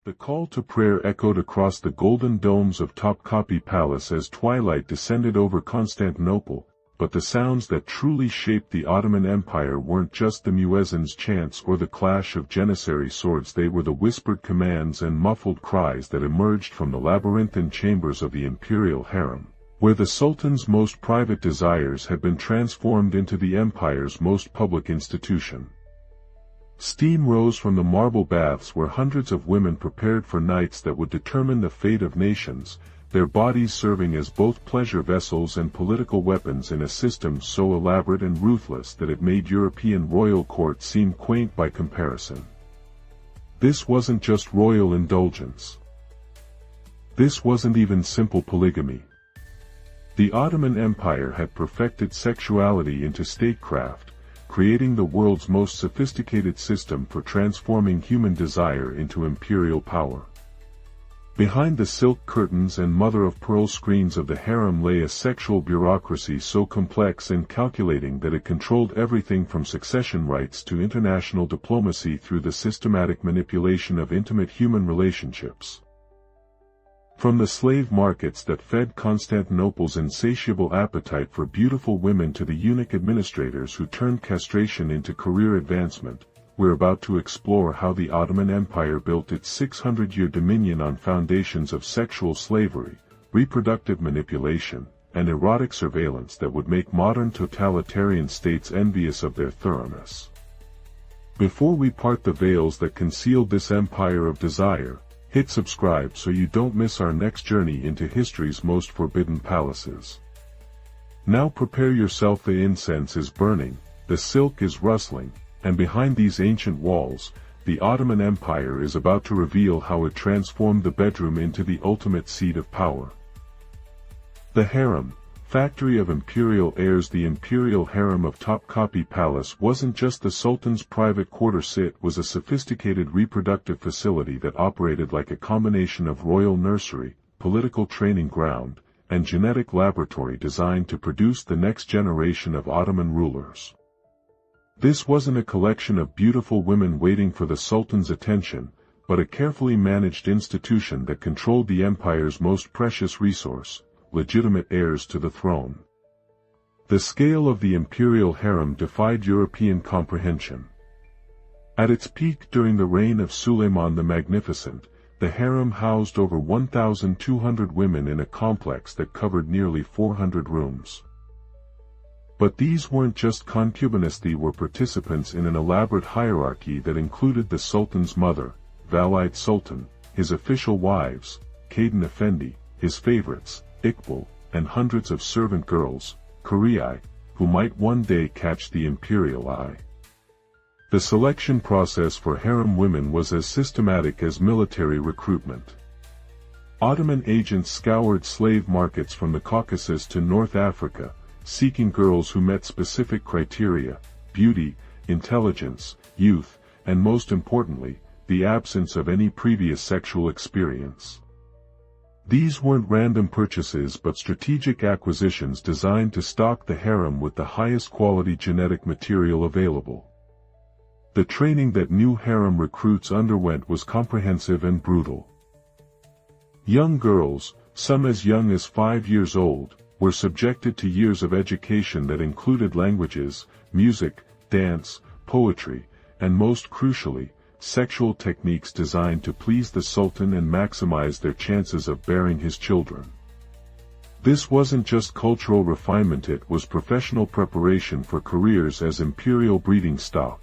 The call to prayer echoed across the golden domes of Topkapi Palace as twilight descended over Constantinople, but the sounds that truly shaped the Ottoman Empire weren't just the muezzin's chants or the clash of janissary swords. They were the whispered commands and muffled cries that emerged from the labyrinthine chambers of the imperial harem, where the sultan's most private desires had been transformed into the empire's most public institution. Steam rose from the marble baths where hundreds of women prepared for nights that would determine the fate of nations, their bodies serving as both pleasure vessels and political weapons in a system so elaborate and ruthless that it made European royal courts seem quaint by comparison. This wasn't just royal indulgence. This wasn't even simple polygamy. The Ottoman Empire had perfected sexuality into statecraft, creating the world's most sophisticated system for transforming human desire into imperial power. Behind the silk curtains and mother-of-pearl screens of the harem lay a sexual bureaucracy so complex and calculating that it controlled everything from succession rights to international diplomacy through the systematic manipulation of intimate human relationships. From the slave markets that fed Constantinople's insatiable appetite for beautiful women to the eunuch administrators who turned castration into career advancement, we're about to explore how the Ottoman Empire built its 600-year dominion on foundations of sexual slavery, reproductive manipulation, and erotic surveillance that would make modern totalitarian states envious of their thoroughness. Before we part the veils that concealed this empire of desire, hit subscribe so you don't miss our next journey into history's most forbidden palaces. Now prepare yourself. The incense is burning, the silk is rustling, and behind these ancient walls, the Ottoman Empire is about to reveal how it transformed the bedroom into the ultimate seat of power. The harem, factory of imperial heirs. The imperial harem of Topkapi Palace wasn't just the sultan's private quarters. It was a sophisticated reproductive facility that operated like a combination of royal nursery, political training ground, and genetic laboratory designed to produce the next generation of Ottoman rulers. This wasn't a collection of beautiful women waiting for the sultan's attention, but a carefully managed institution that controlled the empire's most precious resource, legitimate heirs to the throne. The scale of the imperial harem defied European comprehension. At its peak during the reign of Suleiman the Magnificent, the harem housed over 1,200 women in a complex that covered nearly 400 rooms. But these weren't just concubines. They were participants in an elaborate hierarchy that included the sultan's mother, Valide Sultan, his official wives, Kadın Effendi, his favorites, Iqbal, and hundreds of servant girls, Kuriai, who might one day catch the imperial eye. The selection process for harem women was as systematic as military recruitment. Ottoman agents scoured slave markets from the Caucasus to North Africa, seeking girls who met specific criteria: beauty, intelligence, youth, and most importantly, the absence of any previous sexual experience. These weren't random purchases but strategic acquisitions designed to stock the harem with the highest quality genetic material available. The training that new harem recruits underwent was comprehensive and brutal. Young girls, some as young as 5 years old, were subjected to years of education that included languages, music, dance, poetry, and most crucially, sexual techniques designed to please the sultan and maximize their chances of bearing his children. This wasn't just cultural refinement, it was professional preparation for careers as imperial breeding stock.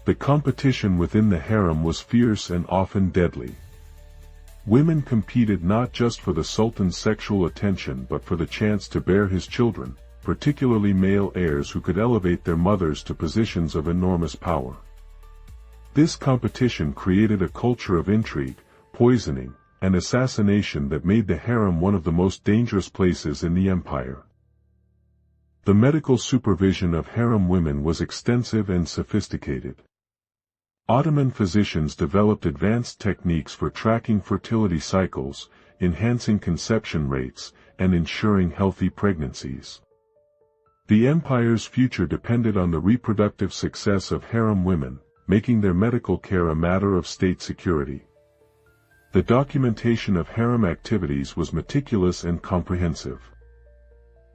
The competition within the harem was fierce and often deadly. Women competed not just for the sultan's sexual attention but for the chance to bear his children, particularly male heirs who could elevate their mothers to positions of enormous power. This competition created a culture of intrigue, poisoning, and assassination that made the harem one of the most dangerous places in the empire. The medical supervision of harem women was extensive and sophisticated. Ottoman physicians developed advanced techniques for tracking fertility cycles, enhancing conception rates, and ensuring healthy pregnancies. The empire's future depended on the reproductive success of harem women, making their medical care a matter of state security. The documentation of harem activities was meticulous and comprehensive.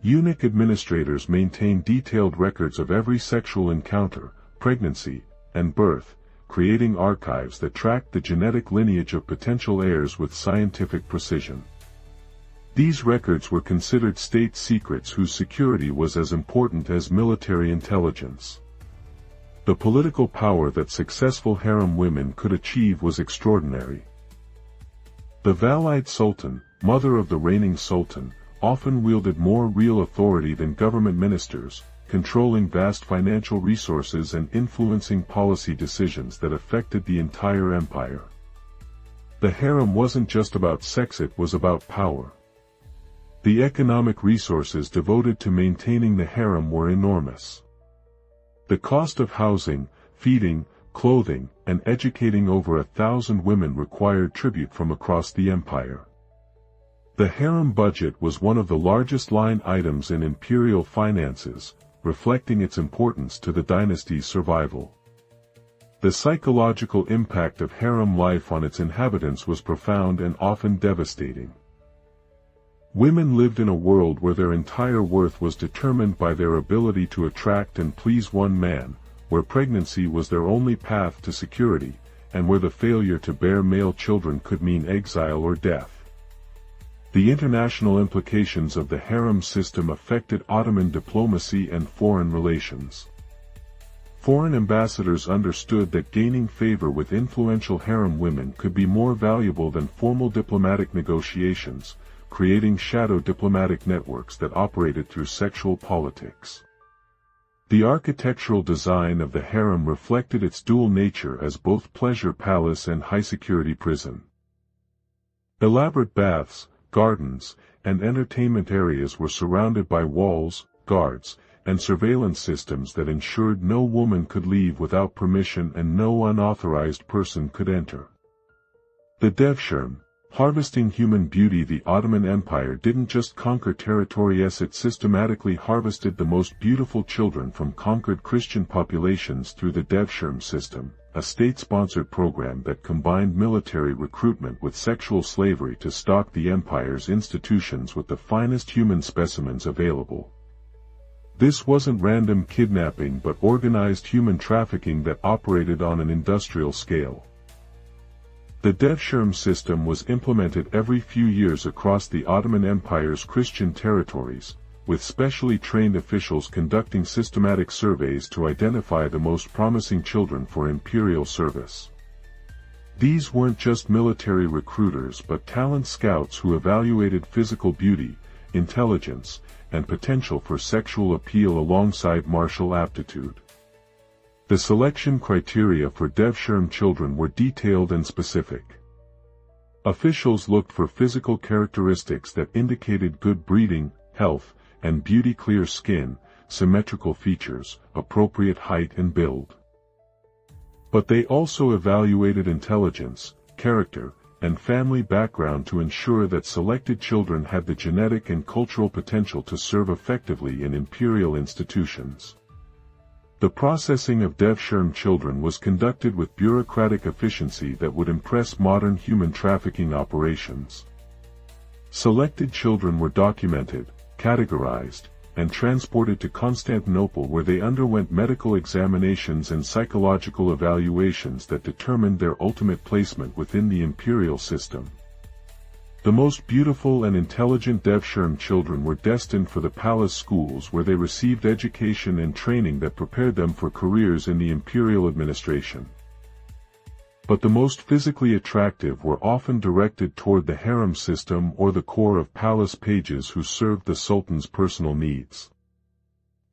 Eunuch administrators maintained detailed records of every sexual encounter, pregnancy, and birth, creating archives that tracked the genetic lineage of potential heirs with scientific precision. These records were considered state secrets whose security was as important as military intelligence. The political power that successful harem women could achieve was extraordinary. The Valide Sultan, mother of the reigning sultan, often wielded more real authority than government ministers, controlling vast financial resources and influencing policy decisions that affected the entire empire. The harem wasn't just about sex, it was about power. The economic resources devoted to maintaining the harem were enormous. The cost of housing, feeding, clothing, and educating over 1,000 women required tribute from across the empire. The harem budget was one of the largest line items in imperial finances, reflecting its importance to the dynasty's survival. The psychological impact of harem life on its inhabitants was profound and often devastating. Women lived in a world where their entire worth was determined by their ability to attract and please one man, where pregnancy was their only path to security, and where the failure to bear male children could mean exile or death. The international implications of the harem system affected Ottoman diplomacy and foreign relations. Foreign ambassadors understood that gaining favor with influential harem women could be more valuable than formal diplomatic negotiations, creating shadow diplomatic networks that operated through sexual politics. The architectural design of the harem reflected its dual nature as both pleasure palace and high-security prison. Elaborate baths, gardens, and entertainment areas were surrounded by walls, guards, and surveillance systems that ensured no woman could leave without permission and no unauthorized person could enter. The Devshirme, harvesting human beauty. The Ottoman Empire didn't just conquer territories, it systematically harvested the most beautiful children from conquered Christian populations through the Devshirme system, a state-sponsored program that combined military recruitment with sexual slavery to stock the empire's institutions with the finest human specimens available. This wasn't random kidnapping but organized human trafficking that operated on an industrial scale. The Devshirme system was implemented every few years across the Ottoman Empire's Christian territories, with specially trained officials conducting systematic surveys to identify the most promising children for imperial service. These weren't just military recruiters but talent scouts who evaluated physical beauty, intelligence, and potential for sexual appeal alongside martial aptitude. The selection criteria for Devshirme children were detailed and specific. Officials looked for physical characteristics that indicated good breeding, health, and beauty: clear skin, symmetrical features, appropriate height and build. But they also evaluated intelligence, character, and family background to ensure that selected children had the genetic and cultural potential to serve effectively in imperial institutions. The processing of Devshirme children was conducted with bureaucratic efficiency that would impress modern human trafficking operations. Selected children were documented, categorized, and transported to Constantinople, where they underwent medical examinations and psychological evaluations that determined their ultimate placement within the imperial system. The most beautiful and intelligent Devshirme children were destined for the palace schools, where they received education and training that prepared them for careers in the imperial administration. But the most physically attractive were often directed toward the harem system or the corps of palace pages who served the sultan's personal needs.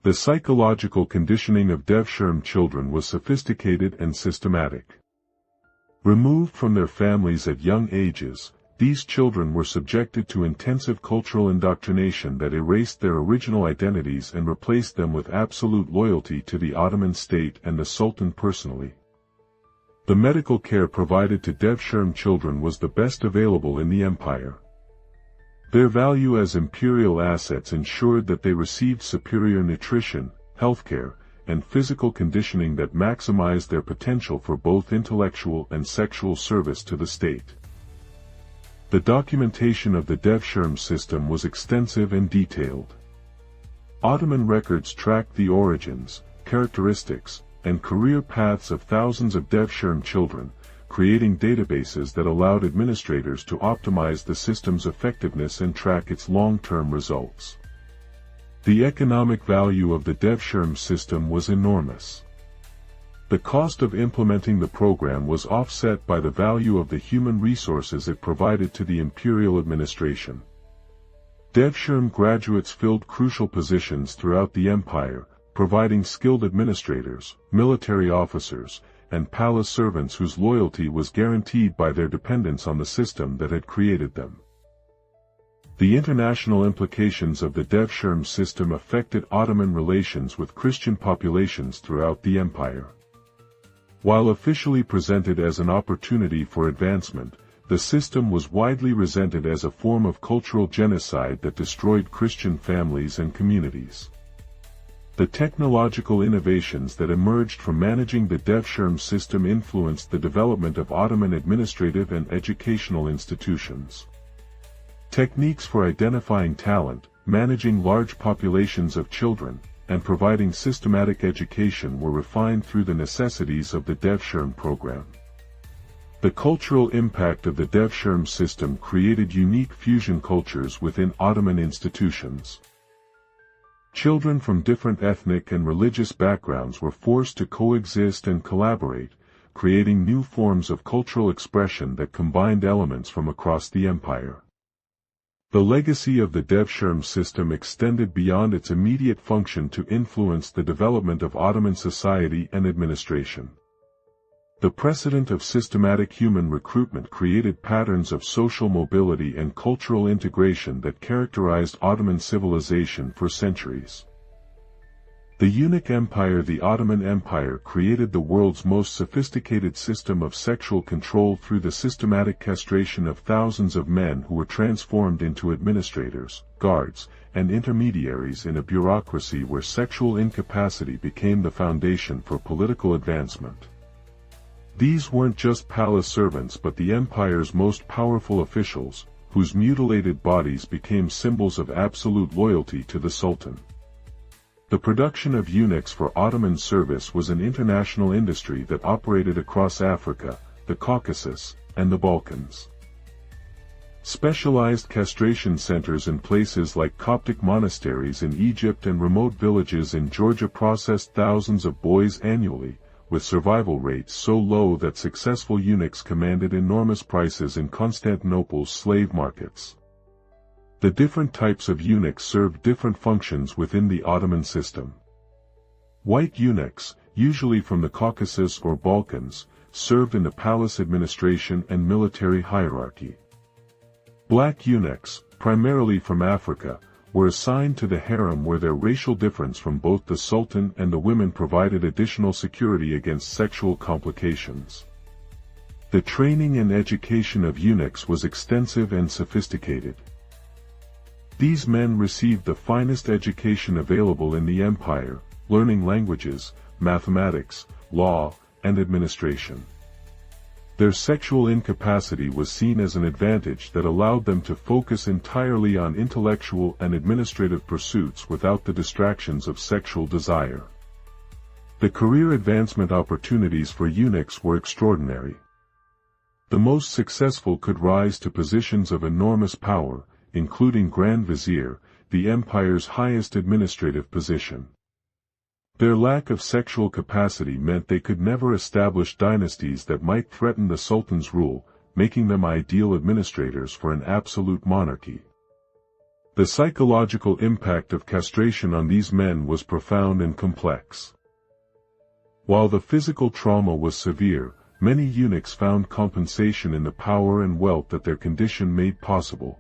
The psychological conditioning of Devshirme children was sophisticated and systematic. Removed from their families at young ages, these children were subjected to intensive cultural indoctrination that erased their original identities and replaced them with absolute loyalty to the Ottoman state and the Sultan personally. The medical care provided to Devshirme children was the best available in the empire. Their value as imperial assets ensured that they received superior nutrition, healthcare, and physical conditioning that maximized their potential for both intellectual and sexual service to the state. The documentation of the Devshirme system was extensive and detailed. Ottoman records tracked the origins, characteristics, and career paths of thousands of Devshirme children, creating databases that allowed administrators to optimize the system's effectiveness and track its long-term results. The economic value of the Devshirme system was enormous. The cost of implementing the program was offset by the value of the human resources it provided to the imperial administration. Devshirme graduates filled crucial positions throughout the empire, providing skilled administrators, military officers, and palace servants whose loyalty was guaranteed by their dependence on the system that had created them. The international implications of the Devshirme system affected Ottoman relations with Christian populations throughout the empire. While officially presented as an opportunity for advancement, the system was widely resented as a form of cultural genocide that destroyed Christian families and communities. The technological innovations that emerged from managing the Devshirme system influenced the development of Ottoman administrative and educational institutions. Techniques for identifying talent, managing large populations of children, and providing systematic education were refined through the necessities of the Devshirme program. The cultural impact of the Devshirme system created unique fusion cultures within Ottoman institutions. Children from different ethnic and religious backgrounds were forced to coexist and collaborate, creating new forms of cultural expression that combined elements from across the empire. The legacy of the Devshirme system extended beyond its immediate function to influence the development of Ottoman society and administration. The precedent of systematic human recruitment created patterns of social mobility and cultural integration that characterized Ottoman civilization for centuries. The eunuch empire, the Ottoman Empire, created the world's most sophisticated system of sexual control through the systematic castration of thousands of men who were transformed into administrators, guards, and intermediaries in a bureaucracy where sexual incapacity became the foundation for political advancement. These weren't just palace servants but the empire's most powerful officials, whose mutilated bodies became symbols of absolute loyalty to the Sultan. The production of eunuchs for Ottoman service was an international industry that operated across Africa, the Caucasus, and the Balkans. Specialized castration centers in places like Coptic monasteries in Egypt and remote villages in Georgia processed thousands of boys annually, with survival rates so low that successful eunuchs commanded enormous prices in Constantinople's slave markets. The different types of eunuchs served different functions within the Ottoman system. White eunuchs, usually from the Caucasus or Balkans, served in the palace administration and military hierarchy. Black eunuchs, primarily from Africa, were assigned to the harem where their racial difference from both the Sultan and the women provided additional security against sexual complications. The training and education of eunuchs was extensive and sophisticated. These men received the finest education available in the empire, learning languages, mathematics, law, and administration. Their sexual incapacity was seen as an advantage that allowed them to focus entirely on intellectual and administrative pursuits without the distractions of sexual desire. The career advancement opportunities for eunuchs were extraordinary. The most successful could rise to positions of enormous power, including Grand Vizier, the empire's highest administrative position. Their lack of sexual capacity meant they could never establish dynasties that might threaten the Sultan's rule, making them ideal administrators for an absolute monarchy. The psychological impact of castration on these men was profound and complex. While the physical trauma was severe, many eunuchs found compensation in the power and wealth that their condition made possible.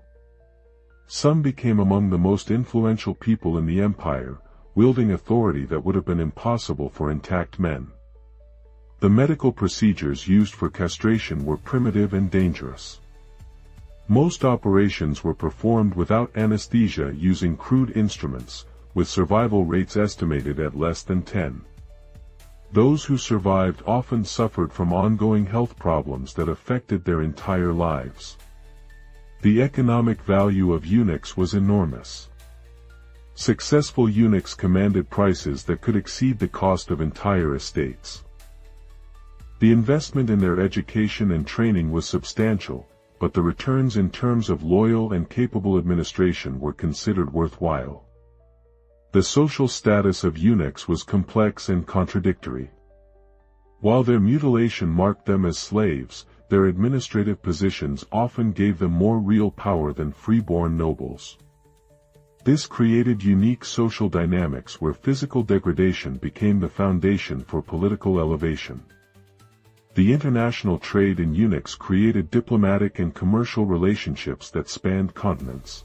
Some became among the most influential people in the empire, wielding authority that would have been impossible for intact men. The medical procedures used for castration were primitive and dangerous. Most operations were performed without anesthesia using crude instruments, with survival rates estimated at less than 10. Those who survived often suffered from ongoing health problems that affected their entire lives. The economic value of eunuchs was enormous. Successful eunuchs commanded prices that could exceed the cost of entire estates. The investment in their education and training was substantial, but the returns in terms of loyal and capable administration were considered worthwhile. The social status of eunuchs was complex and contradictory. While their mutilation marked them as slaves, their administrative positions often gave them more real power than free-born nobles. This created unique social dynamics where physical degradation became the foundation for political elevation. The international trade in eunuchs created diplomatic and commercial relationships that spanned continents.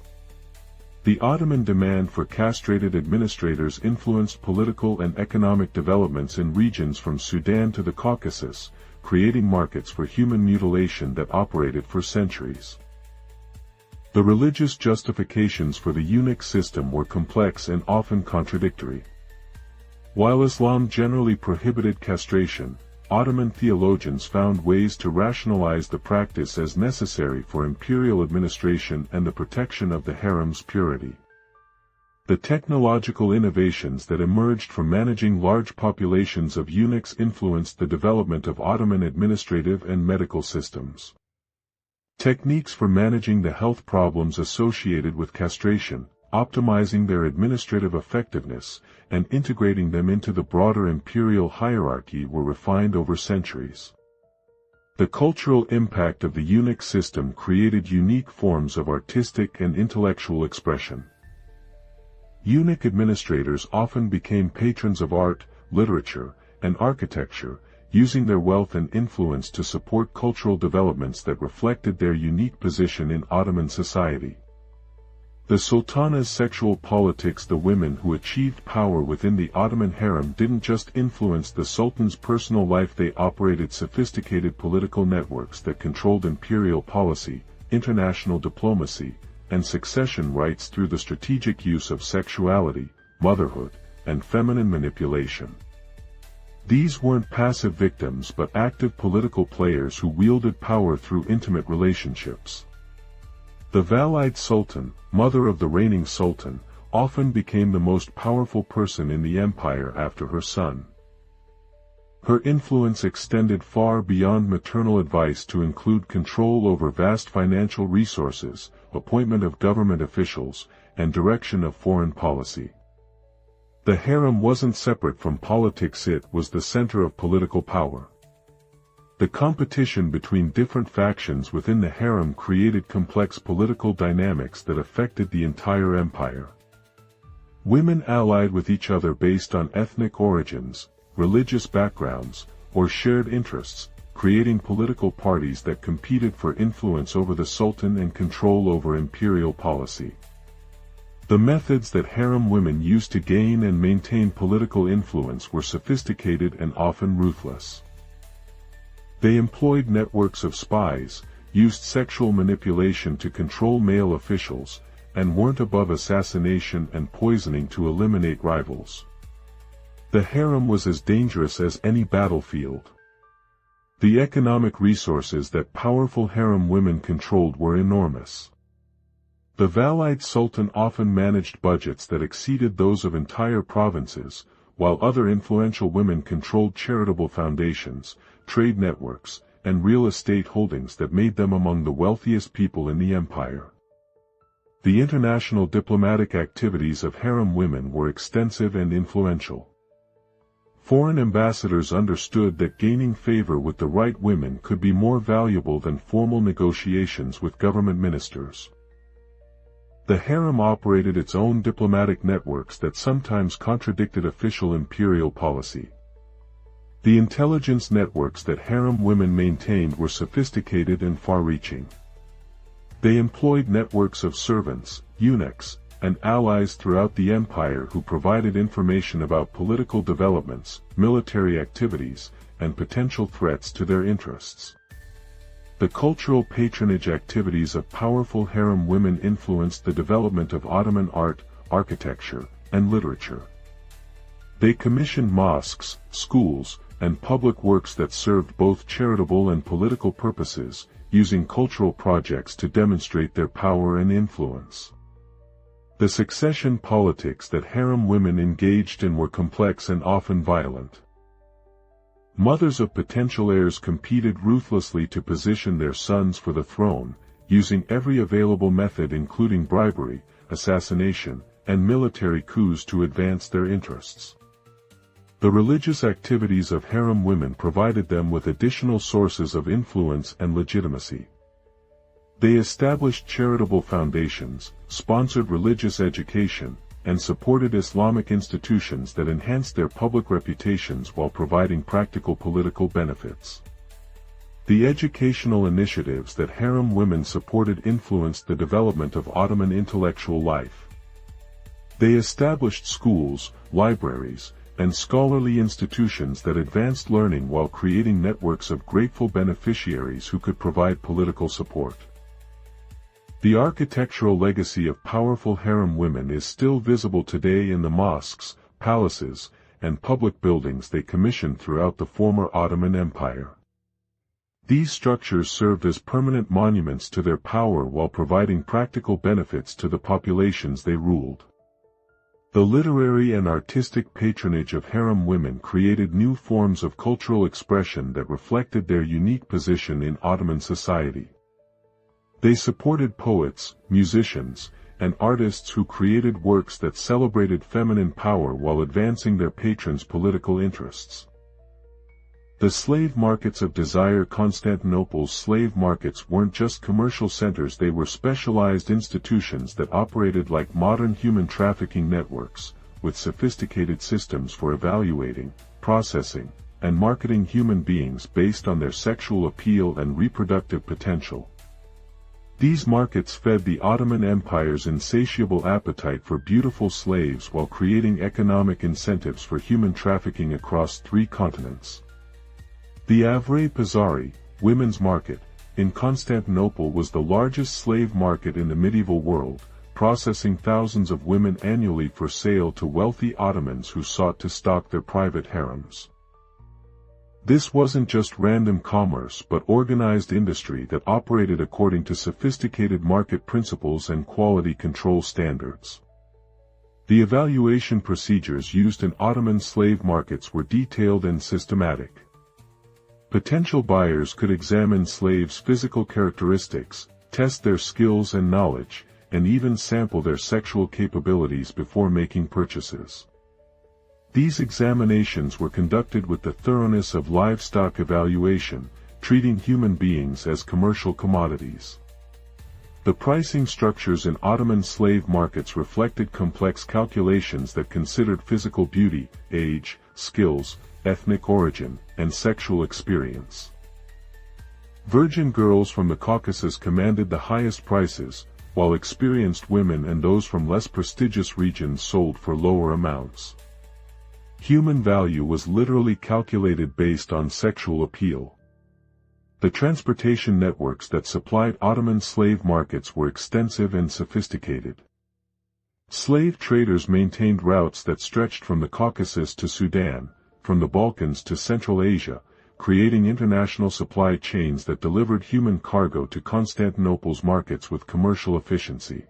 The Ottoman demand for castrated administrators influenced political and economic developments in regions from Sudan to the Caucasus, creating markets for human mutilation that operated for centuries. The religious justifications for the eunuch system were complex and often contradictory. While Islam generally prohibited castration, Ottoman theologians found ways to rationalize the practice as necessary for imperial administration and the protection of the harem's purity. The technological innovations that emerged from managing large populations of eunuchs influenced the development of Ottoman administrative and medical systems. Techniques for managing the health problems associated with castration, optimizing their administrative effectiveness, and integrating them into the broader imperial hierarchy were refined over centuries. The cultural impact of the eunuch system created unique forms of artistic and intellectual expression. Eunuch administrators often became patrons of art, literature, and architecture, using their wealth and influence to support cultural developments that reflected their unique position in Ottoman society. The Sultana's sexual politics. The women who achieved power within the Ottoman harem didn't just influence the Sultan's personal life, they operated sophisticated political networks that controlled imperial policy, international diplomacy, and succession rights through the strategic use of sexuality, motherhood, and feminine manipulation. These weren't passive victims but active political players who wielded power through intimate relationships. The Valide Sultan, mother of the reigning sultan, often became the most powerful person in the empire after her son. Her influence extended far beyond maternal advice to include control over vast financial resources, appointment of government officials, and direction of foreign policy. The harem wasn't separate from politics, it was the center of political power. The competition between different factions within the harem created complex political dynamics that affected the entire empire. Women allied with each other based on ethnic origins, religious backgrounds, or shared interests, creating political parties that competed for influence over the sultan and control over imperial policy. The methods that harem women used to gain and maintain political influence were sophisticated and often ruthless. They employed networks of spies, used sexual manipulation to control male officials, and weren't above assassination and poisoning to eliminate rivals. The harem was as dangerous as any battlefield. The economic resources that powerful harem women controlled were enormous. The Valide Sultan often managed budgets that exceeded those of entire provinces, while other influential women controlled charitable foundations, trade networks, and real estate holdings that made them among the wealthiest people in the empire. The international diplomatic activities of harem women were extensive and influential. Foreign ambassadors understood that gaining favor with the right women could be more valuable than formal negotiations with government ministers. The harem operated its own diplomatic networks that sometimes contradicted official imperial policy. The intelligence networks that harem women maintained were sophisticated and far-reaching. They employed networks of servants, eunuchs, and allies throughout the empire who provided information about political developments, military activities, and potential threats to their interests. The cultural patronage activities of powerful harem women influenced the development of Ottoman art, architecture, and literature. They commissioned mosques, schools, and public works that served both charitable and political purposes, using cultural projects to demonstrate their power and influence. The succession politics that harem women engaged in were complex and often violent. Mothers of potential heirs competed ruthlessly to position their sons for the throne, using every available method including bribery, assassination, and military coups to advance their interests. The religious activities of harem women provided them with additional sources of influence and legitimacy. They established charitable foundations, sponsored religious education, and supported Islamic institutions that enhanced their public reputations while providing practical political benefits. The educational initiatives that harem women supported influenced the development of Ottoman intellectual life. They established schools, libraries, and scholarly institutions that advanced learning while creating networks of grateful beneficiaries who could provide political support. The architectural legacy of powerful harem women is still visible today in the mosques, palaces, and public buildings they commissioned throughout the former Ottoman Empire. These structures served as permanent monuments to their power while providing practical benefits to the populations they ruled. The literary and artistic patronage of harem women created new forms of cultural expression that reflected their unique position in Ottoman society. They supported poets, musicians, and artists who created works that celebrated feminine power while advancing their patrons' political interests. The slave markets of Desire. Constantinople's slave markets weren't just commercial centers, they were specialized institutions that operated like modern human trafficking networks, with sophisticated systems for evaluating, processing, and marketing human beings based on their sexual appeal and reproductive potential. These markets fed the Ottoman Empire's insatiable appetite for beautiful slaves while creating economic incentives for human trafficking across 3 continents. The Avre Pazari, women's market, in Constantinople was the largest slave market in the medieval world, processing thousands of women annually for sale to wealthy Ottomans who sought to stock their private harems. This wasn't just random commerce but organized industry that operated according to sophisticated market principles and quality control standards. The evaluation procedures used in Ottoman slave markets were detailed and systematic. Potential buyers could examine slaves' physical characteristics, test their skills and knowledge, and even sample their sexual capabilities before making purchases. These examinations were conducted with the thoroughness of livestock evaluation, treating human beings as commercial commodities. The pricing structures in Ottoman slave markets reflected complex calculations that considered physical beauty, age, skills, ethnic origin, and sexual experience. Virgin girls from the Caucasus commanded the highest prices, while experienced women and those from less prestigious regions sold for lower amounts. Human value was literally calculated based on sexual appeal. The transportation networks that supplied Ottoman slave markets were extensive and sophisticated. Slave traders maintained routes that stretched from the Caucasus to Sudan, from the Balkans to Central Asia, creating international supply chains that delivered human cargo to Constantinople's markets with commercial efficiency.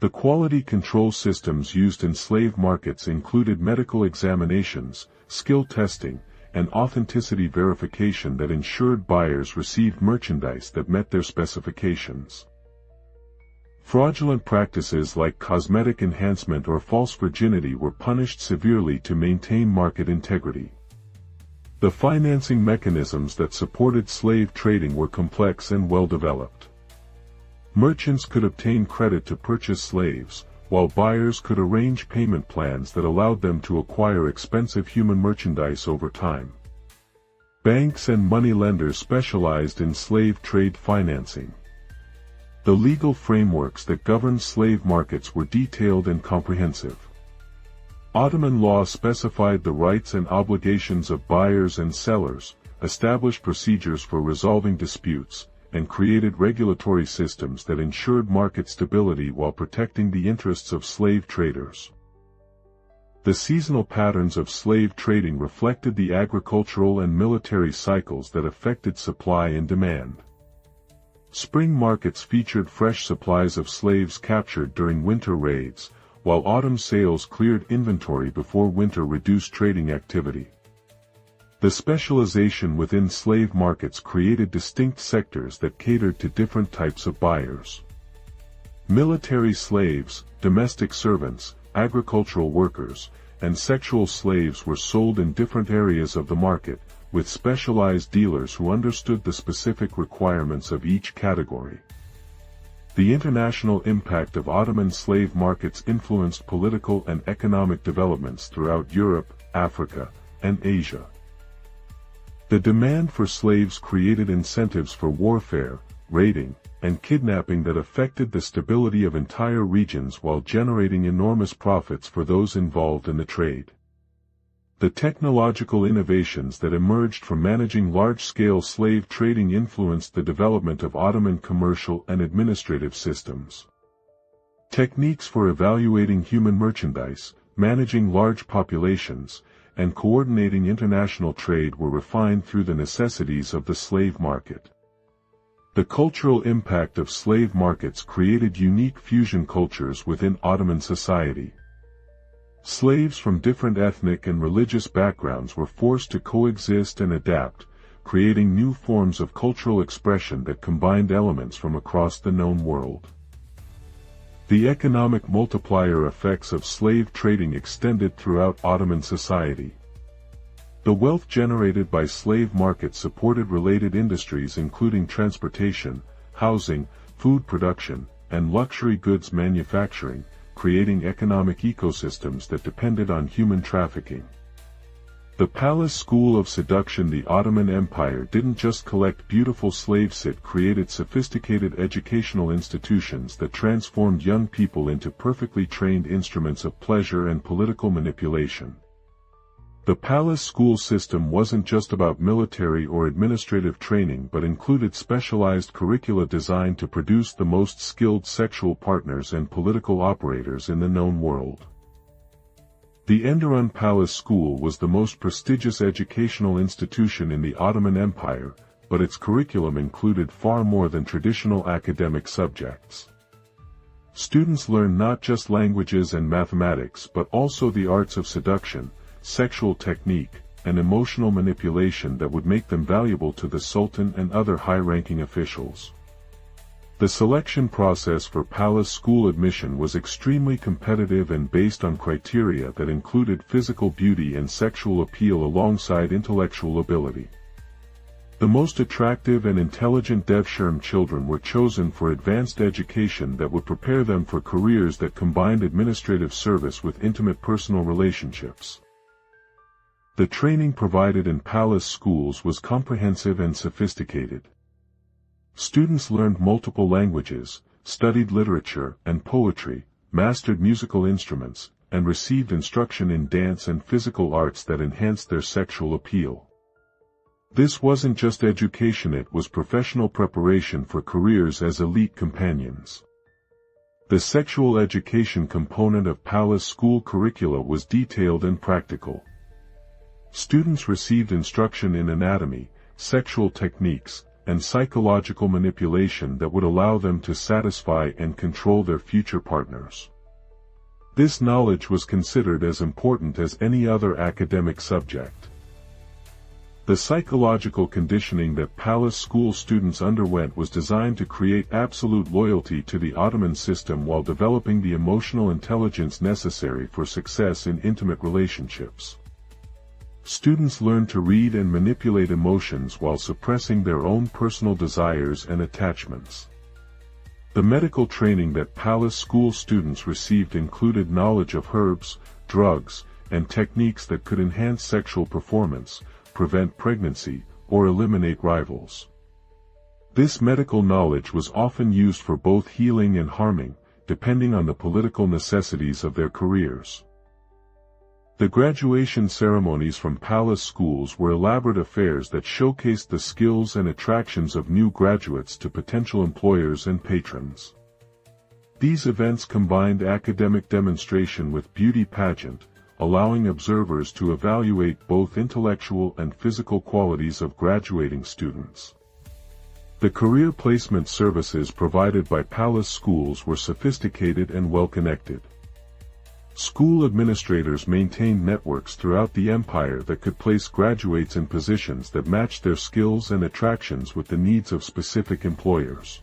The quality control systems used in slave markets included medical examinations, skill testing, and authenticity verification that ensured buyers received merchandise that met their specifications. Fraudulent practices like cosmetic enhancement or false virginity were punished severely to maintain market integrity. The financing mechanisms that supported slave trading were complex and well-developed. Merchants could obtain credit to purchase slaves, while buyers could arrange payment plans that allowed them to acquire expensive human merchandise over time. Banks and moneylenders specialized in slave trade financing. The legal frameworks that governed slave markets were detailed and comprehensive. Ottoman law specified the rights and obligations of buyers and sellers, established procedures for resolving disputes, and created regulatory systems that ensured market stability while protecting the interests of slave traders. The seasonal patterns of slave trading reflected the agricultural and military cycles that affected supply and demand. Spring markets featured fresh supplies of slaves captured during winter raids, while autumn sales cleared inventory before winter reduced trading activity. The specialization within slave markets created distinct sectors that catered to different types of buyers. Military slaves, domestic servants, agricultural workers, and sexual slaves were sold in different areas of the market, with specialized dealers who understood the specific requirements of each category. The international impact of Ottoman slave markets influenced political and economic developments throughout Europe, Africa, and Asia. The demand for slaves created incentives for warfare, raiding, and kidnapping that affected the stability of entire regions while generating enormous profits for those involved in the trade. The technological innovations that emerged from managing large-scale slave trading influenced the development of Ottoman commercial and administrative systems. Techniques for evaluating human merchandise, managing large populations, and coordinating international trade were refined through the necessities of the slave market. The cultural impact of slave markets created unique fusion cultures within Ottoman society. Slaves from different ethnic and religious backgrounds were forced to coexist and adapt, creating new forms of cultural expression that combined elements from across the known world. The economic multiplier effects of slave trading extended throughout Ottoman society. The wealth generated by slave markets supported related industries including transportation, housing, food production, and luxury goods manufacturing, creating economic ecosystems that depended on human trafficking. The palace school of seduction. The Ottoman Empire didn't just collect beautiful slaves, it created sophisticated educational institutions that transformed young people into perfectly trained instruments of pleasure and political manipulation. The palace school system wasn't just about military or administrative training but included specialized curricula designed to produce the most skilled sexual partners and political operators in the known world. The Enderun Palace School was the most prestigious educational institution in the Ottoman Empire, but its curriculum included far more than traditional academic subjects. Students learned not just languages and mathematics but also the arts of seduction, sexual technique, and emotional manipulation that would make them valuable to the Sultan and other high-ranking officials. The selection process for palace school admission was extremely competitive and based on criteria that included physical beauty and sexual appeal alongside intellectual ability. The most attractive and intelligent Devshirme children were chosen for advanced education that would prepare them for careers that combined administrative service with intimate personal relationships. The training provided in palace schools was comprehensive and sophisticated. Students learned multiple languages, studied literature and poetry, mastered musical instruments, and received instruction in dance and physical arts that enhanced their sexual appeal. This wasn't just education, it was professional preparation for careers as elite companions. The sexual education component of palace school curricula was detailed and practical. Students received instruction in anatomy, sexual techniques, and psychological manipulation that would allow them to satisfy and control their future partners. This knowledge was considered as important as any other academic subject. The psychological conditioning that palace school students underwent was designed to create absolute loyalty to the Ottoman system while developing the emotional intelligence necessary for success in intimate relationships. Students learned to read and manipulate emotions while suppressing their own personal desires and attachments. The medical training that palace school students received included knowledge of herbs, drugs, and techniques that could enhance sexual performance, prevent pregnancy, or eliminate rivals. This medical knowledge was often used for both healing and harming, depending on the political necessities of their careers. The graduation ceremonies from palace schools were elaborate affairs that showcased the skills and attractions of new graduates to potential employers and patrons. These events combined academic demonstration with beauty pageant, allowing observers to evaluate both intellectual and physical qualities of graduating students. The career placement services provided by palace schools were sophisticated and well-connected. School administrators maintained networks throughout the empire that could place graduates in positions that matched their skills and attractions with the needs of specific employers.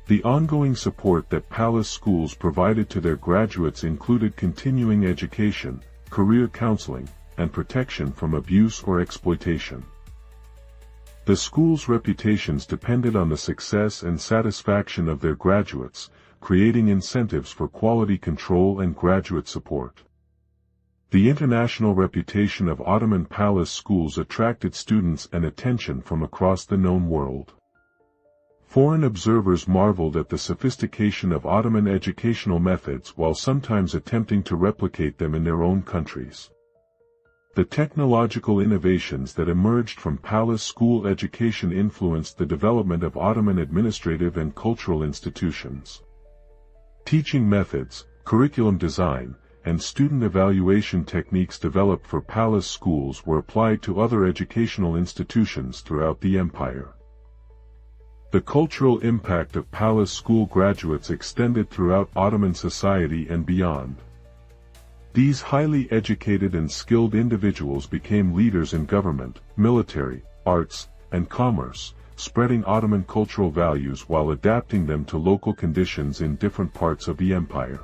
The ongoing support that palace schools provided to their graduates included continuing education, career counseling, and protection from abuse or exploitation. The schools' reputations depended on the success and satisfaction of their graduates, creating incentives for quality control and graduate support. The international reputation of Ottoman palace schools attracted students and attention from across the known world. Foreign observers marveled at the sophistication of Ottoman educational methods while sometimes attempting to replicate them in their own countries. The technological innovations that emerged from palace school education influenced the development of Ottoman administrative and cultural institutions. Teaching methods, curriculum design, and student evaluation techniques developed for palace schools were applied to other educational institutions throughout the empire. The cultural impact of palace school graduates extended throughout Ottoman society and beyond. These highly educated and skilled individuals became leaders in government, military, arts, and commerce, spreading Ottoman cultural values while adapting them to local conditions in different parts of the empire.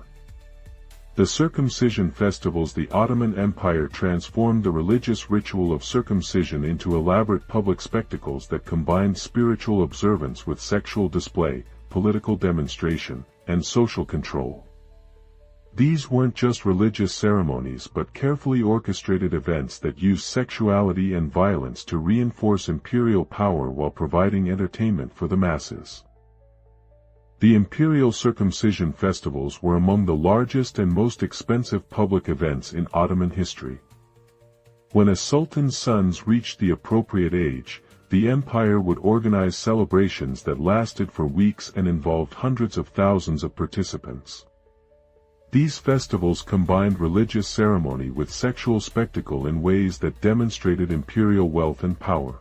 The circumcision festivals. The Ottoman Empire transformed the religious ritual of circumcision into elaborate public spectacles that combined spiritual observance with sexual display, political demonstration, and social control. These weren't just religious ceremonies but carefully orchestrated events that used sexuality and violence to reinforce imperial power while providing entertainment for the masses. The imperial circumcision festivals were among the largest and most expensive public events in Ottoman history. When a sultan's sons reached the appropriate age, the empire would organize celebrations that lasted for weeks and involved hundreds of thousands of participants. These festivals combined religious ceremony with sexual spectacle in ways that demonstrated imperial wealth and power.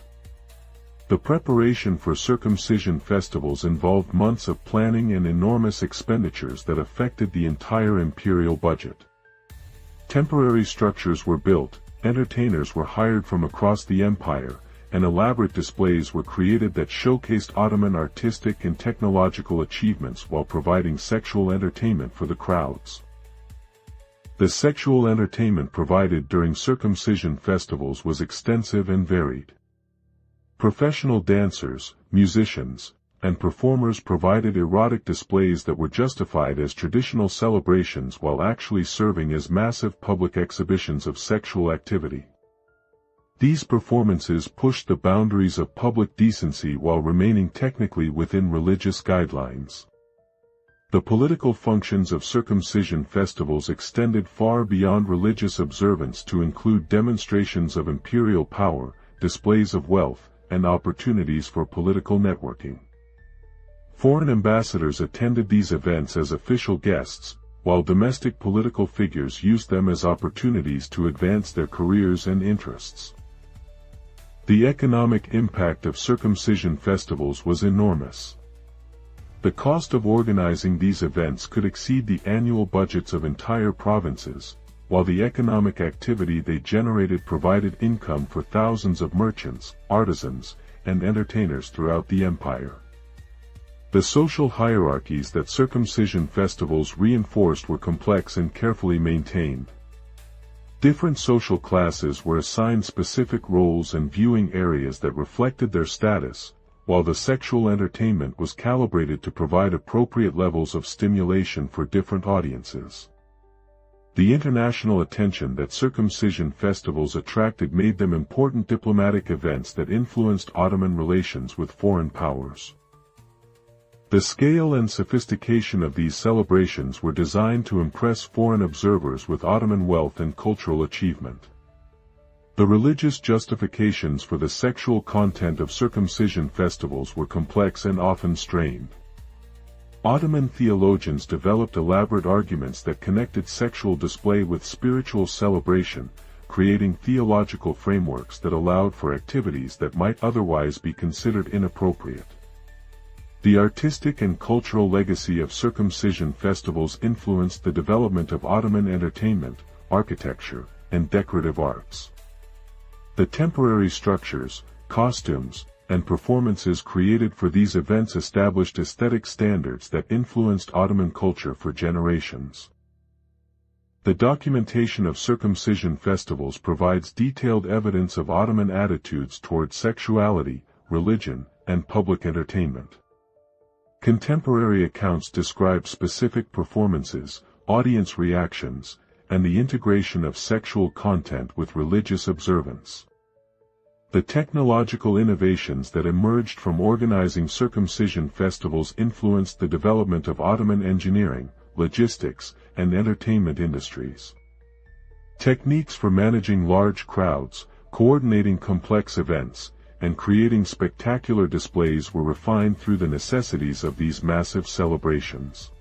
The preparation for circumcision festivals involved months of planning and enormous expenditures that affected the entire imperial budget. Temporary structures were built, entertainers were hired from across the empire, and elaborate displays were created that showcased Ottoman artistic and technological achievements while providing sexual entertainment for the crowds. The sexual entertainment provided during circumcision festivals was extensive and varied. Professional dancers, musicians, and performers provided erotic displays that were justified as traditional celebrations while actually serving as massive public exhibitions of sexual activity. These performances pushed the boundaries of public decency while remaining technically within religious guidelines. The political functions of circumcision festivals extended far beyond religious observance to include demonstrations of imperial power, displays of wealth, and opportunities for political networking. Foreign ambassadors attended these events as official guests, while domestic political figures used them as opportunities to advance their careers and interests. The economic impact of circumcision festivals was enormous. The cost of organizing these events could exceed the annual budgets of entire provinces, while the economic activity they generated provided income for thousands of merchants, artisans, and entertainers throughout the empire. The social hierarchies that circumcision festivals reinforced were complex and carefully maintained. Different social classes were assigned specific roles and viewing areas that reflected their status, while the sexual entertainment was calibrated to provide appropriate levels of stimulation for different audiences. The international attention that circumcision festivals attracted made them important diplomatic events that influenced Ottoman relations with foreign powers. The scale and sophistication of these celebrations were designed to impress foreign observers with Ottoman wealth and cultural achievement. The religious justifications for the sexual content of circumcision festivals were complex and often strained. Ottoman theologians developed elaborate arguments that connected sexual display with spiritual celebration, creating theological frameworks that allowed for activities that might otherwise be considered inappropriate. The artistic and cultural legacy of circumcision festivals influenced the development of Ottoman entertainment, architecture, and decorative arts. The temporary structures, costumes, and performances created for these events established aesthetic standards that influenced Ottoman culture for generations. The documentation of circumcision festivals provides detailed evidence of Ottoman attitudes toward sexuality, religion, and public entertainment. Contemporary accounts describe specific performances, audience reactions, and the integration of sexual content with religious observance. The technological innovations that emerged from organizing circumcision festivals influenced the development of Ottoman engineering, logistics, and entertainment industries. Techniques for managing large crowds, coordinating complex events, and creating spectacular displays were refined through the necessities of these massive celebrations.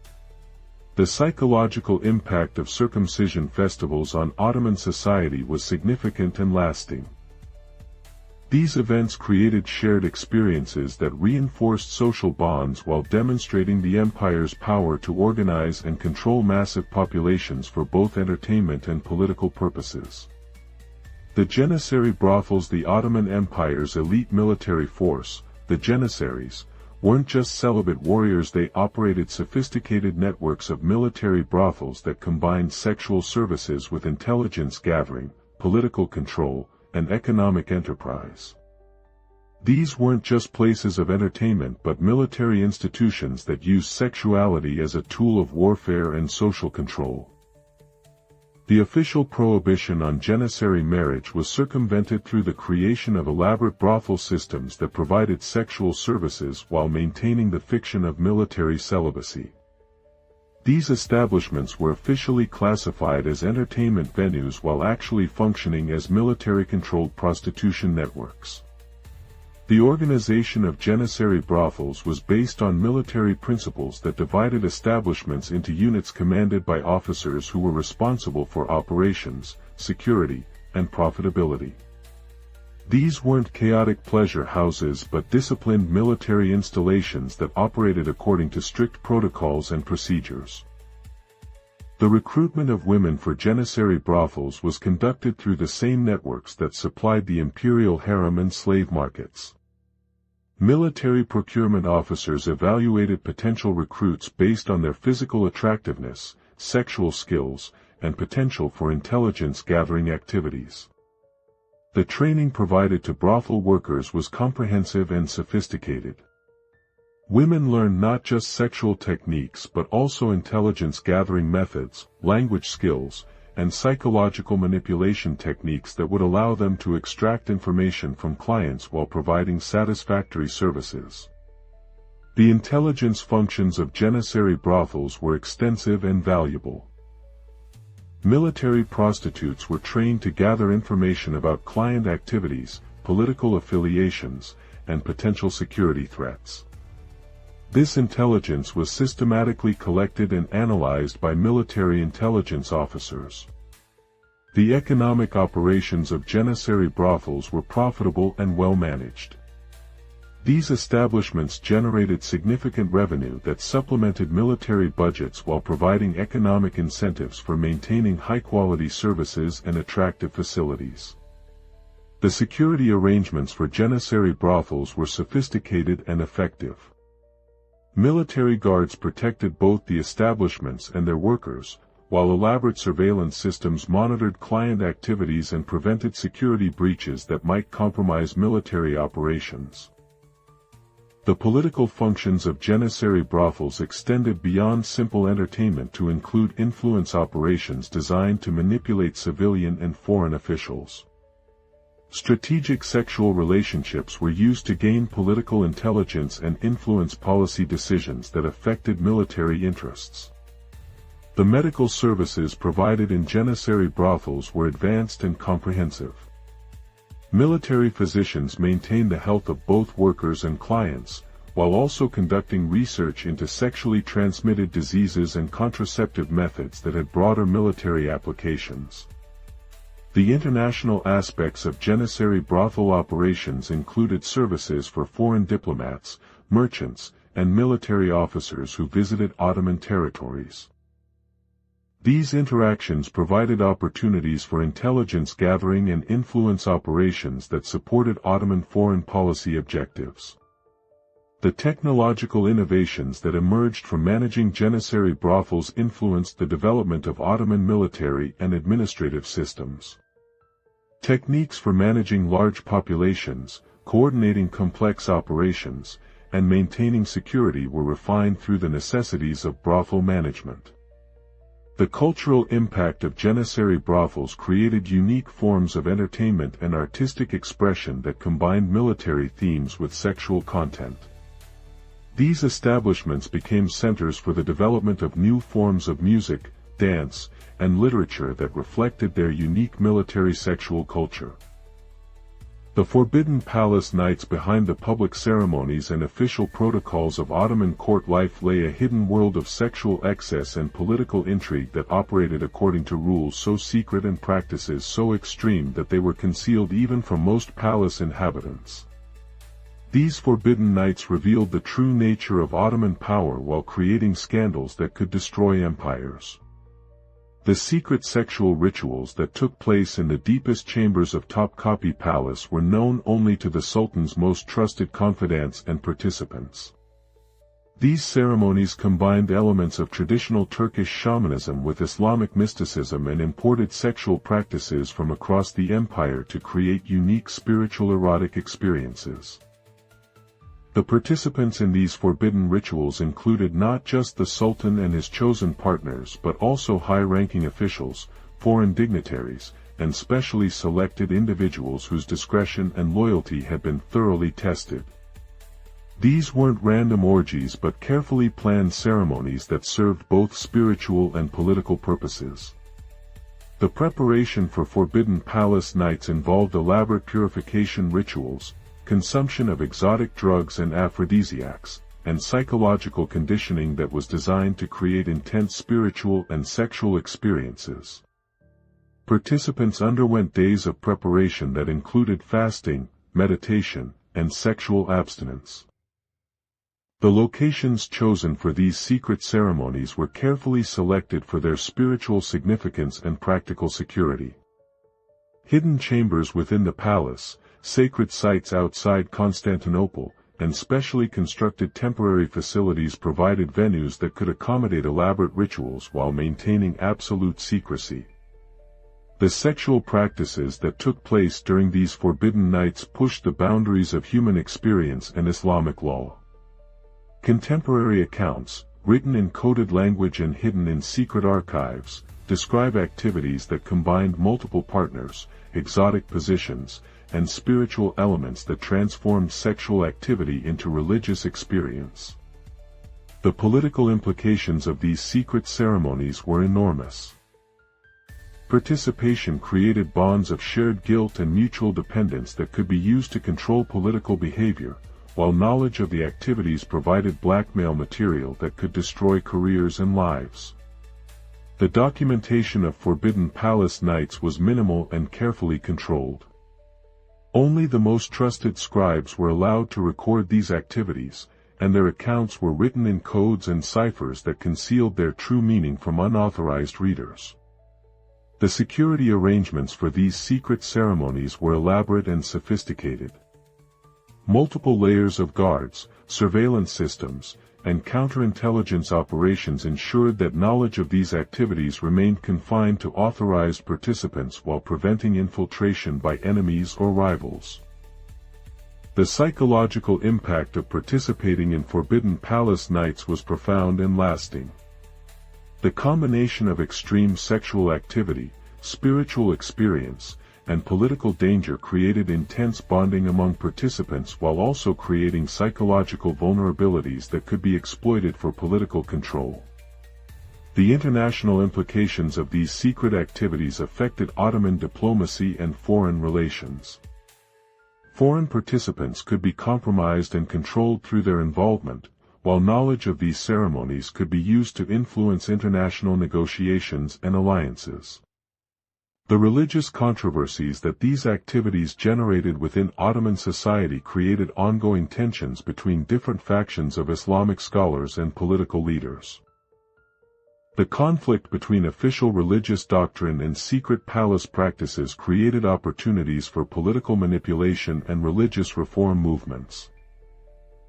The psychological impact of circumcision festivals on Ottoman society was significant and lasting. These events created shared experiences that reinforced social bonds while demonstrating the empire's power to organize and control massive populations for both entertainment and political purposes. The Janissary brothels, the Ottoman Empire's elite military force, the Janissaries, weren't just celibate warriors. They operated sophisticated networks of military brothels that combined sexual services with intelligence gathering, political control, and economic enterprise. These weren't just places of entertainment but military institutions that used sexuality as a tool of warfare and social control. The official prohibition on Janissary marriage was circumvented through the creation of elaborate brothel systems that provided sexual services while maintaining the fiction of military celibacy. These establishments were officially classified as entertainment venues while actually functioning as military-controlled prostitution networks. The organization of Janissary brothels was based on military principles that divided establishments into units commanded by officers who were responsible for operations, security, and profitability. These weren't chaotic pleasure houses but disciplined military installations that operated according to strict protocols and procedures. The recruitment of women for Janissary brothels was conducted through the same networks that supplied the imperial harem and slave markets. Military procurement officers evaluated potential recruits based on their physical attractiveness, sexual skills, and potential for intelligence-gathering activities. The training provided to brothel workers was comprehensive and sophisticated. Women learned not just sexual techniques but also intelligence-gathering methods, language skills, and psychological manipulation techniques that would allow them to extract information from clients while providing satisfactory services. The intelligence functions of Janissary brothels were extensive and valuable. Military prostitutes were trained to gather information about client activities, political affiliations, and potential security threats. This intelligence was systematically collected and analyzed by military intelligence officers. The economic operations of Janissary brothels were profitable and well managed. These establishments generated significant revenue that supplemented military budgets while providing economic incentives for maintaining high-quality services and attractive facilities. The security arrangements for Janissary brothels were sophisticated and effective. Military guards protected both the establishments and their workers, while elaborate surveillance systems monitored client activities and prevented security breaches that might compromise military operations. The political functions of Janissary brothels extended beyond simple entertainment to include influence operations designed to manipulate civilian and foreign officials. Strategic sexual relationships were used to gain political intelligence and influence policy decisions that affected military interests. The medical services provided in Janissary brothels were advanced and comprehensive. Military physicians maintained the health of both workers and clients, while also conducting research into sexually transmitted diseases and contraceptive methods that had broader military applications. The international aspects of Janissary brothel operations included services for foreign diplomats, merchants, and military officers who visited Ottoman territories. These interactions provided opportunities for intelligence gathering and influence operations that supported Ottoman foreign policy objectives. The technological innovations that emerged from managing Janissary brothels influenced the development of Ottoman military and administrative systems. Techniques for managing large populations, coordinating complex operations, and maintaining security were refined through the necessities of brothel management. The cultural impact of Janissary brothels created unique forms of entertainment and artistic expression that combined military themes with sexual content. These establishments became centers for the development of new forms of music, dance, and literature that reflected their unique military sexual culture. The Forbidden Palace nights behind the public ceremonies and official protocols of Ottoman court life lay a hidden world of sexual excess and political intrigue that operated according to rules so secret and practices so extreme that they were concealed even from most palace inhabitants. These forbidden nights revealed the true nature of Ottoman power while creating scandals that could destroy empires. The secret sexual rituals that took place in the deepest chambers of Topkapi Palace were known only to the Sultan's most trusted confidants and participants. These ceremonies combined elements of traditional Turkish shamanism with Islamic mysticism and imported sexual practices from across the empire to create unique spiritual erotic experiences. The participants in these forbidden rituals included not just the Sultan and his chosen partners but also high-ranking officials, foreign dignitaries, and specially selected individuals whose discretion and loyalty had been thoroughly tested. These weren't random orgies but carefully planned ceremonies that served both spiritual and political purposes. The preparation for Forbidden Palace nights involved elaborate purification rituals, consumption of exotic drugs and aphrodisiacs, and psychological conditioning that was designed to create intense spiritual and sexual experiences. Participants underwent days of preparation that included fasting, meditation, and sexual abstinence. The locations chosen for these secret ceremonies were carefully selected for their spiritual significance and practical security. Hidden chambers within the palace, sacred sites outside Constantinople, and specially constructed temporary facilities provided venues that could accommodate elaborate rituals while maintaining absolute secrecy. The sexual practices that took place during these forbidden nights pushed the boundaries of human experience and Islamic law. Contemporary accounts, written in coded language and hidden in secret archives, describe activities that combined multiple partners, exotic positions, and spiritual elements that transformed sexual activity into religious experience. The political implications of these secret ceremonies were enormous. Participation created bonds of shared guilt and mutual dependence that could be used to control political behavior, while knowledge of the activities provided blackmail material that could destroy careers and lives. The documentation of Forbidden Palace nights was minimal and carefully controlled. Only the most trusted scribes were allowed to record these activities, and their accounts were written in codes and ciphers that concealed their true meaning from unauthorized readers. The security arrangements for these secret ceremonies were elaborate and sophisticated. Multiple layers of guards, surveillance systems, and counterintelligence operations ensured that knowledge of these activities remained confined to authorized participants while preventing infiltration by enemies or rivals. The psychological impact of participating in Forbidden Palace nights was profound and lasting. The combination of extreme sexual activity, spiritual experience, and political danger created intense bonding among participants while also creating psychological vulnerabilities that could be exploited for political control. The international implications of these secret activities affected Ottoman diplomacy and foreign relations. Foreign participants could be compromised and controlled through their involvement, while knowledge of these ceremonies could be used to influence international negotiations and alliances. The religious controversies that these activities generated within Ottoman society created ongoing tensions between different factions of Islamic scholars and political leaders. The conflict between official religious doctrine and secret palace practices created opportunities for political manipulation and religious reform movements.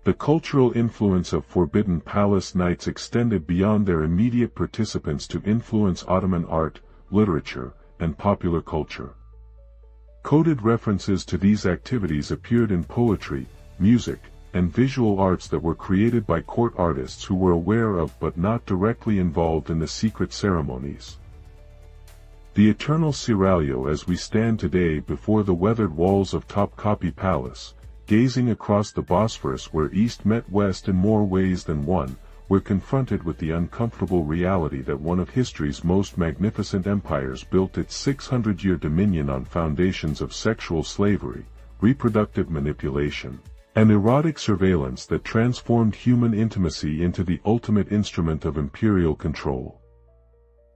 The cultural influence of Forbidden Palace nights extended beyond their immediate participants to influence Ottoman art, literature, and popular culture. Coded references to these activities appeared in poetry, music, and visual arts that were created by court artists who were aware of but not directly involved in the secret ceremonies. The eternal seraglio as we stand today before the weathered walls of Topkapi Palace, gazing across the Bosphorus where East met West in more ways than one, we're confronted with the uncomfortable reality that one of history's most magnificent empires built its 600-year dominion on foundations of sexual slavery, reproductive manipulation, and erotic surveillance that transformed human intimacy into the ultimate instrument of imperial control.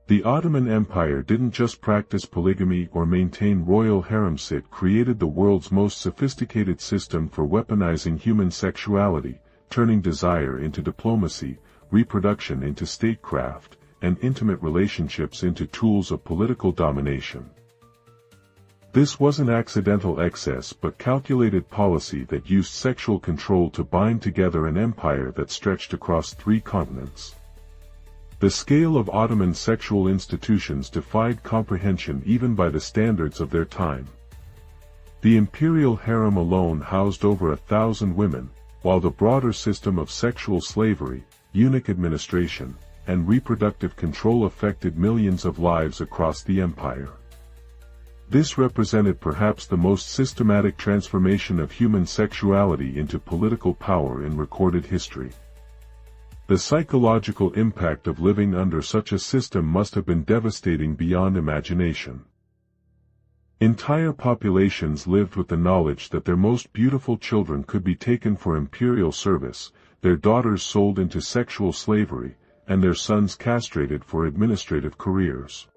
The Ottoman Empire didn't just practice polygamy or maintain royal harems, it created the world's most sophisticated system for weaponizing human sexuality, turning desire into diplomacy, reproduction into statecraft, and intimate relationships into tools of political domination. This wasn't accidental excess but calculated policy that used sexual control to bind together an empire that stretched across 3 continents. The scale of Ottoman sexual institutions defied comprehension even by the standards of their time. The imperial harem alone housed over 1,000 women, while the broader system of sexual slavery, eunuch administration, and reproductive control affected millions of lives across the empire. This represented perhaps the most systematic transformation of human sexuality into political power in recorded history. The psychological impact of living under such a system must have been devastating beyond imagination. Entire populations lived with the knowledge that their most beautiful children could be taken for imperial service, their daughters sold into sexual slavery, and their sons castrated for administrative careers.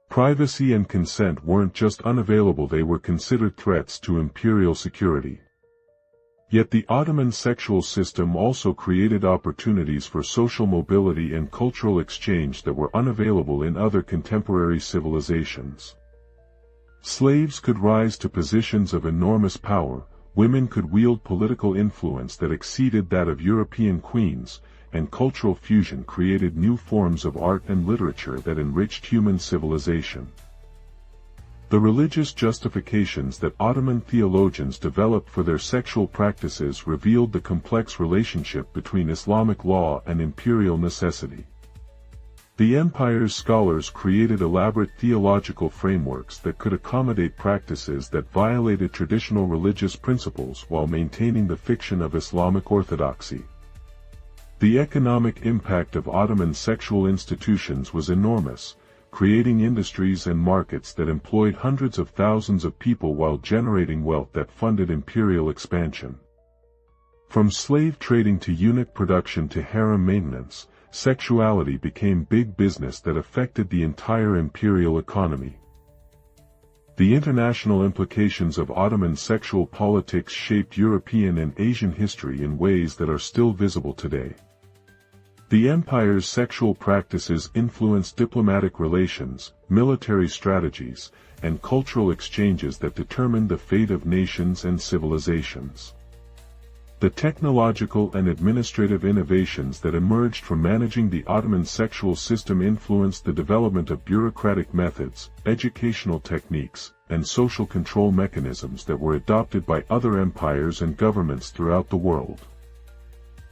Privacy and consent weren't just unavailable, they were considered threats to imperial security. Yet the Ottoman sexual system also created opportunities for social mobility and cultural exchange that were unavailable in other contemporary civilizations. Slaves could rise to positions of enormous power, women could wield political influence that exceeded that of European queens, and cultural fusion created new forms of art and literature that enriched human civilization. The religious justifications that Ottoman theologians developed for their sexual practices revealed the complex relationship between Islamic law and imperial necessity. The empire's scholars created elaborate theological frameworks that could accommodate practices that violated traditional religious principles while maintaining the fiction of Islamic orthodoxy. The economic impact of Ottoman sexual institutions was enormous, creating industries and markets that employed hundreds of thousands of people while generating wealth that funded imperial expansion. From slave trading to eunuch production to harem maintenance, sexuality became big business that affected the entire imperial economy. The international implications of Ottoman sexual politics shaped European and Asian history in ways that are still visible today. The empire's sexual practices influenced diplomatic relations, military strategies, and cultural exchanges that determined the fate of nations and civilizations. The technological and administrative innovations that emerged from managing the Ottoman sexual system influenced the development of bureaucratic methods, educational techniques, and social control mechanisms that were adopted by other empires and governments throughout the world.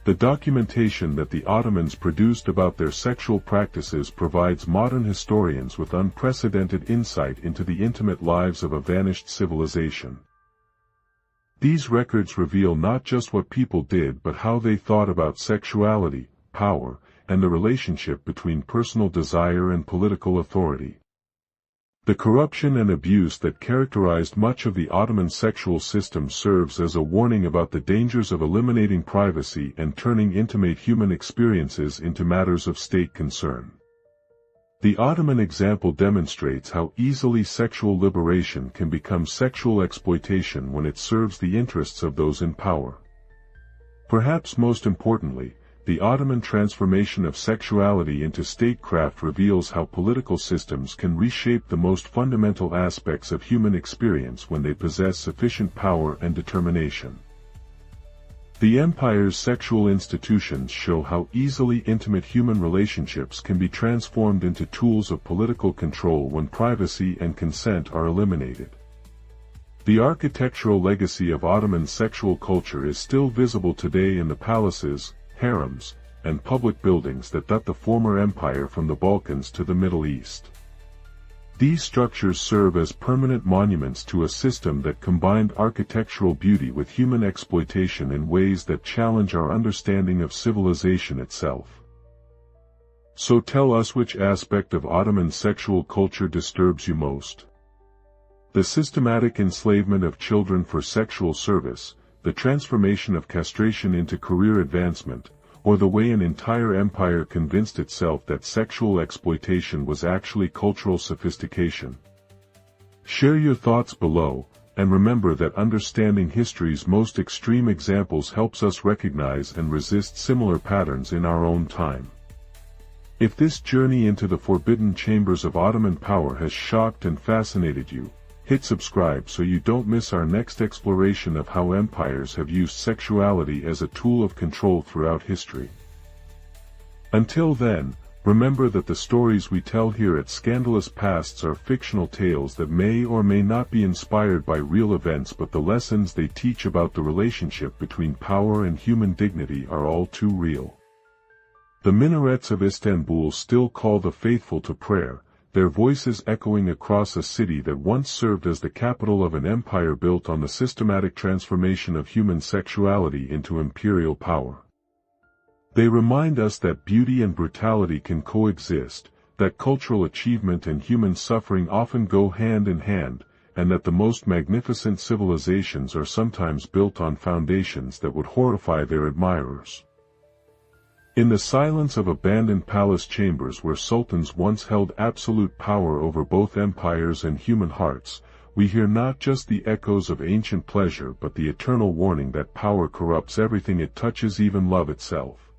The documentation that the Ottomans produced about their sexual practices provides modern historians with unprecedented insight into the intimate lives of a vanished civilization. These records reveal not just what people did but how they thought about sexuality, power, and the relationship between personal desire and political authority. The corruption and abuse that characterized much of the Ottoman sexual system serves as a warning about the dangers of eliminating privacy and turning intimate human experiences into matters of state concern. The Ottoman example demonstrates how easily sexual liberation can become sexual exploitation when it serves the interests of those in power. Perhaps most importantly, the Ottoman transformation of sexuality into statecraft reveals how political systems can reshape the most fundamental aspects of human experience when they possess sufficient power and determination. The empire's sexual institutions show how easily intimate human relationships can be transformed into tools of political control when privacy and consent are eliminated. The architectural legacy of Ottoman sexual culture is still visible today in the palaces, harems, and public buildings that dot the former empire from the Balkans to the Middle East. These structures serve as permanent monuments to a system that combined architectural beauty with human exploitation in ways that challenge our understanding of civilization itself. So tell us, which aspect of Ottoman sexual culture disturbs you most? The systematic enslavement of children for sexual service, the transformation of castration into career advancement, or the way an entire empire convinced itself that sexual exploitation was actually cultural sophistication? Share your thoughts below, and remember that understanding history's most extreme examples helps us recognize and resist similar patterns in our own time. If this journey into the forbidden chambers of Ottoman power has shocked and fascinated you, hit subscribe so you don't miss our next exploration of how empires have used sexuality as a tool of control throughout history. Until then, remember that the stories we tell here at Scandalous Pasts are fictional tales that may or may not be inspired by real events, but the lessons they teach about the relationship between power and human dignity are all too real. The minarets of Istanbul still call the faithful to prayer, their voices echoing across a city that once served as the capital of an empire built on the systematic transformation of human sexuality into imperial power. They remind us that beauty and brutality can coexist, that cultural achievement and human suffering often go hand in hand, and that the most magnificent civilizations are sometimes built on foundations that would horrify their admirers. In the silence of abandoned palace chambers where sultans once held absolute power over both empires and human hearts, we hear not just the echoes of ancient pleasure but the eternal warning that power corrupts everything it touches, even love itself.